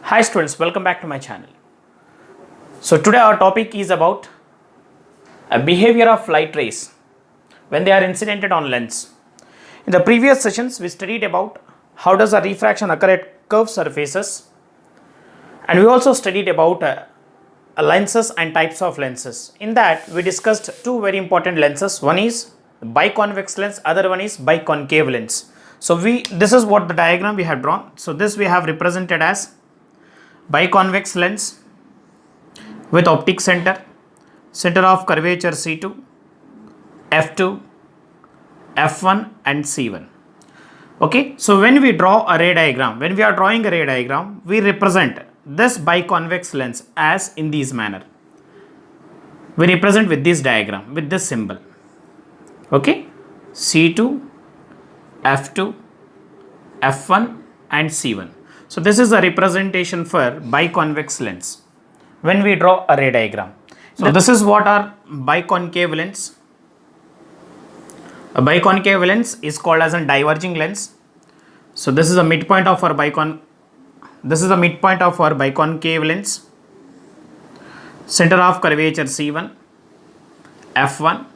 Hi students, welcome back to my channel. So today our topic is about a behavior of light rays when they are incidented on lens. In the previous sessions we studied about how does a refraction occur at curved surfaces, and we also studied about lenses and types of lenses. In that we discussed two very important lenses. One is biconvex lens, other one is biconcave lens. So this is what the diagram we have drawn. So this we have represented as biconvex lens with optic center of curvature C2, F2, F1 and C1. Okay, so when we draw a ray diagram, when we are drawing a ray diagram, we represent this biconvex lens as in this manner. We represent with this diagram, with this symbol. Okay, C2, F2, F1 and C1. So this is a representation for biconvex lens when we draw a ray diagram. So this is what our biconcave lens. A biconcave lens is called as a diverging lens. So this is the midpoint of our biconcave lens. Center of curvature C1, F1,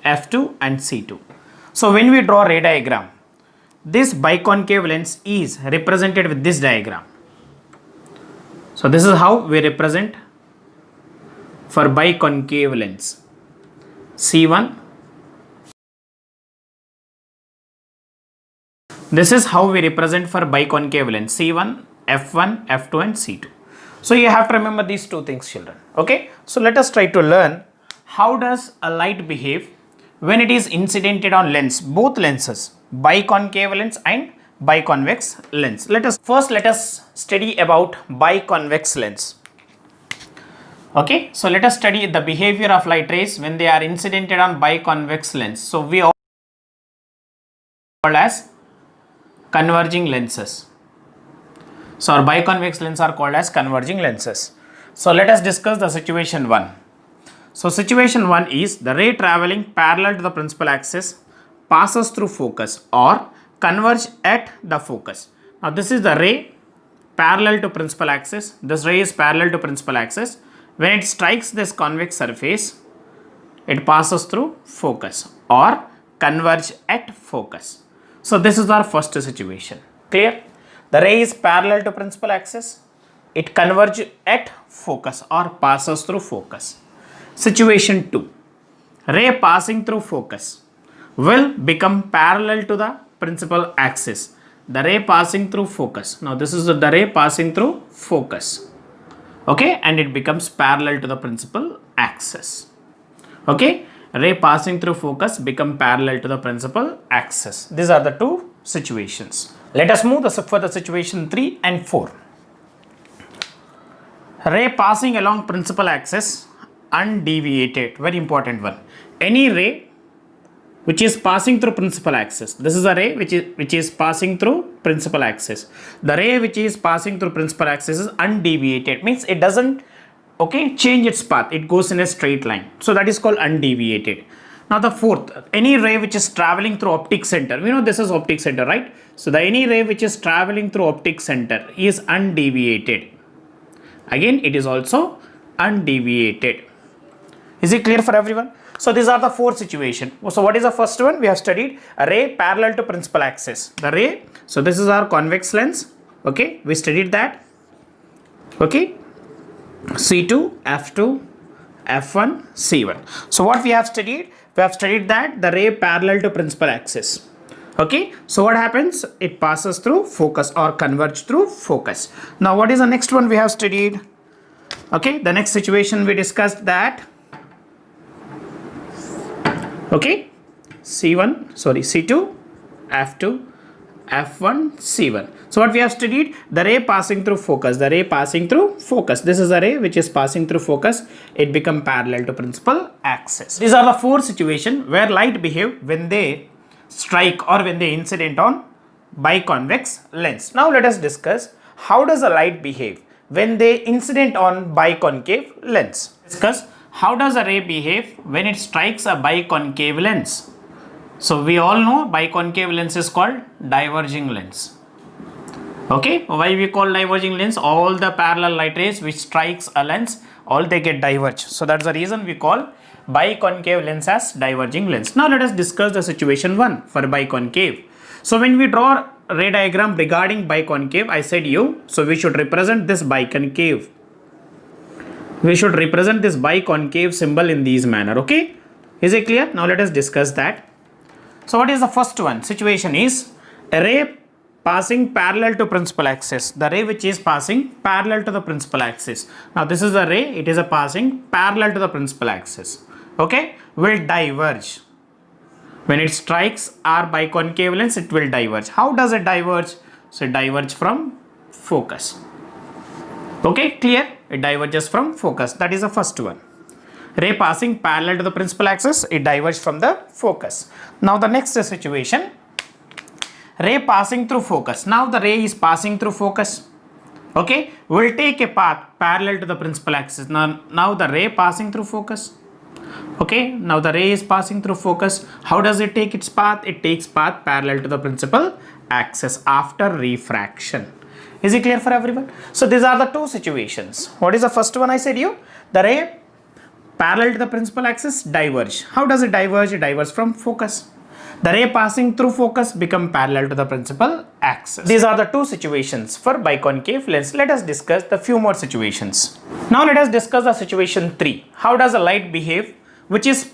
F2 and C2. So when we draw ray diagram, this biconcave lens is represented with this diagram. So this is how we represent for biconcave lens. C1. This is how we represent for biconcave lens. C1, F1, F2 and C2. So you have to remember these two things, children. Okay. So let us try to learn how does a light behave when it is incidented on lens, both lenses, biconcave lens and biconvex lens. Let us study about biconvex lens. Okay, so let us study the behavior of light rays when they are incidented on biconvex lens. So we all called as converging lenses. So our biconvex lenses are called as converging lenses. So let us discuss the situation 1. So situation 1 is the ray traveling parallel to the principal axis passes through focus or converge at the focus. Now this is the ray parallel to principal axis. This ray is parallel to principal axis. When it strikes this convex surface, it passes through focus or converge at focus. So this is our first situation. Clear? The ray is parallel to principal axis. It converges at focus or passes through focus. Situation 2. Ray passing through focus will become parallel to the principal axis. The ray passing through focus. Now this is the ray passing through focus. Okay, and it becomes parallel to the principal axis. Okay, ray passing through focus become parallel to the principal axis. These are the two situations. Let us move for the situation 3 and 4. Ray passing along principal axis undeviated, very important one. Any ray which is passing through principal axis, this is a ray which is passing through principal axis. The ray which is passing through principal axis is undeviated, means it doesn't change its path, it goes in a straight line. So that is called undeviated. Now the fourth, any ray which is traveling through optic center, we know this is optic center, right? So the any ray which is traveling through optic center is undeviated. Again, it is also undeviated. Is it clear for everyone? So these are the four situations. So what is the first one? We have studied a ray parallel to principal axis. The ray, so this is our convex lens. Okay, we studied that. Okay, C2, F2, F1, C1. So what we have studied? We have studied that the ray parallel to principal axis. Okay, so what happens? It passes through focus or converge through focus. Now what is the next one we have studied? Okay, the next situation we discussed that. Okay, C2, F2, F1, C1. So what we have studied? The ray passing through focus. The ray passing through focus. This is a ray which is passing through focus. It become parallel to principal axis. These are the four situations where light behave when they strike or when they incident on biconvex lens. Now let us discuss how does a light behave when they incident on biconcave lens. Discuss how does a ray behave when it strikes a biconcave lens. So we all know biconcave lens is called diverging lens. Okay, why we call diverging lens? All the parallel light rays which strikes a lens, all they get diverged. So that's the reason we call biconcave lens as diverging lens. Now let us discuss the situation 1 for biconcave. So when we draw a ray diagram regarding biconcave, I said you, so we should represent this biconcave. We should represent this biconcave symbol in this manner. Okay, is it clear? Now let us discuss that. So what is the first one? Situation is a ray passing parallel to principal axis. The ray which is passing parallel to the principal axis. Now this is the ray, it is a passing parallel to the principal axis. Okay, will diverge. When it strikes our biconcave lens, it will diverge. How does it diverge? So it diverges from focus. Okay, clear? It diverges from focus. That is the first one. Ray passing parallel to the principal axis, it diverges from the focus. Now the next situation, ray passing through focus. Now the ray is passing through focus. Okay, will take a path parallel to the principal axis. Now the ray passing through focus. Okay, now the ray is passing through focus. How does it take its path? It takes path parallel to the principal axis after refraction. Is it clear for everyone? So these are the two situations. What is the first one I said you? The ray parallel to the principal axis diverge. How does it diverge? It diverges from focus. The ray passing through focus become parallel to the principal axis. These are the two situations for biconcave lens. Let us discuss the few more situations. Now let us discuss the situation 3. How does a light behave which is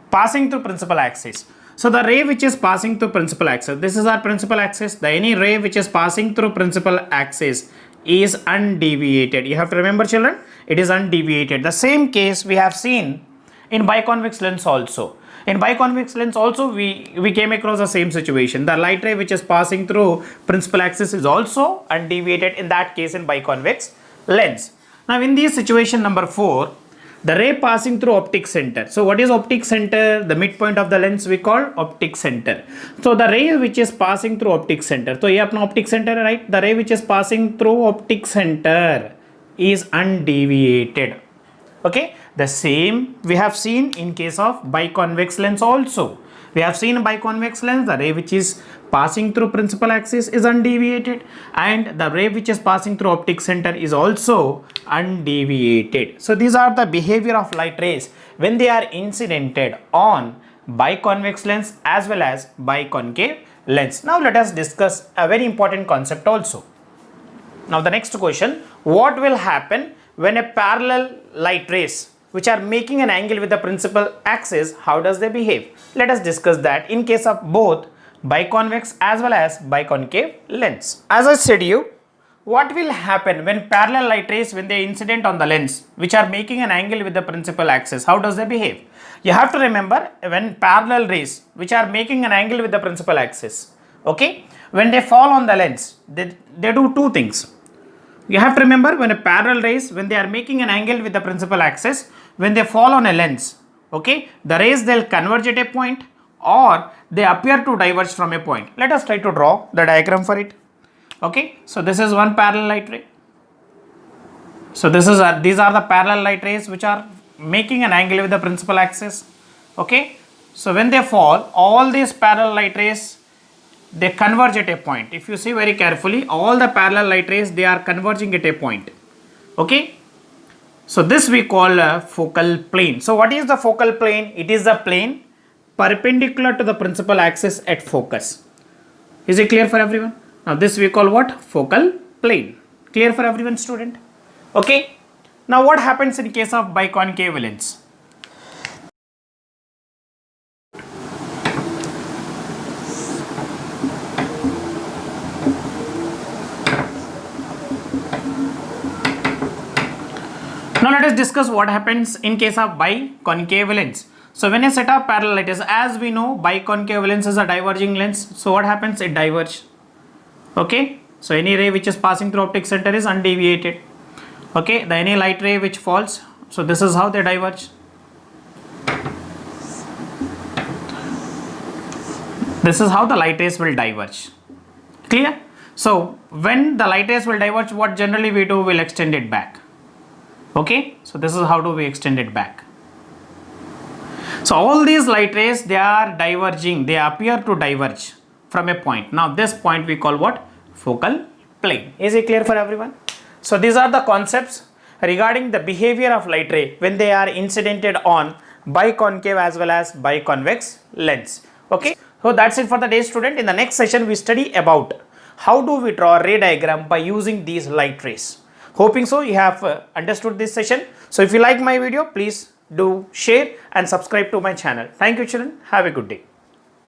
passing through principal axis? So the ray which is passing through principal axis, this is our principal axis. The any ray which is passing through principal axis is undeviated. You have to remember, children, it is undeviated. The same case we have seen in biconvex lens also. In biconvex lens also we came across the same situation. The light ray which is passing through principal axis is also undeviated in that case in biconvex lens. Now in this situation number 4, the ray passing through optic center. So what is optic center? The midpoint of the lens we call optic center. So the ray which is passing through optic center. So here optic center, right? The ray which is passing through optic center is undeviated. Okay, the same we have seen in case of biconvex lens also. We have seen biconvex lens, the ray which is passing through principal axis is undeviated, and the ray which is passing through optic center is also undeviated. So these are the behavior of light rays when they are incidented on biconvex lens as well as biconcave lens. Now let us discuss a very important concept also. Now the next question, what will happen when a parallel light rays which are making an angle with the principal axis, how does they behave? Let us discuss that in case of both biconvex as well as biconcave lens. As I said you, what will happen when parallel light rays, when they incident on the lens which are making an angle with the principal axis, how does they behave? You have to remember, when parallel rays which are making an angle with the principal axis, okay, when they fall on the lens, they do two things. You have to remember, when a parallel rays, when they are making an angle with the principal axis, when they fall on a lens, okay, the rays they'll converge at a point or they appear to diverge from a point. Let us try to draw the diagram for it. Okay, so this is one parallel light ray. So these are the parallel light rays which are making an angle with the principal axis. Okay, so when they fall, all these parallel light rays, they converge at a point. If you see very carefully, all the parallel light rays, they are converging at a point. Okay, so this we call a focal plane. So what is the focal plane? It is the plane perpendicular to the principal axis at focus. Is it clear for everyone? Now this we call what? Focal plane. Clear for everyone, student? Okay, now what happens in case of biconcave lens? Now let us discuss what happens in case of biconcave lens. So when a set of parallel light rays, as we know, biconcave lens is a diverging lens. So what happens? It diverges. Okay, so any ray which is passing through optic center is undeviated. Okay, the any light ray which falls, so this is how they diverge. This is how the light rays will diverge. Clear? So when the light rays will diverge, what generally we do, we'll extend it back. Okay, so this is how do we extend it back. So all these light rays, they are diverging, they appear to diverge from a point. Now this point we call what? Focal plane. Is it clear for everyone? So these are the concepts regarding the behavior of light ray when they are incidented on biconcave as well as biconvex lens. Okay, so that's it for the day, student. In the next session we study about how do we draw a ray diagram by using these light rays. Hoping so you have understood this session. So if you like my video, please do share and subscribe to my channel. Thank you children. Have a good day.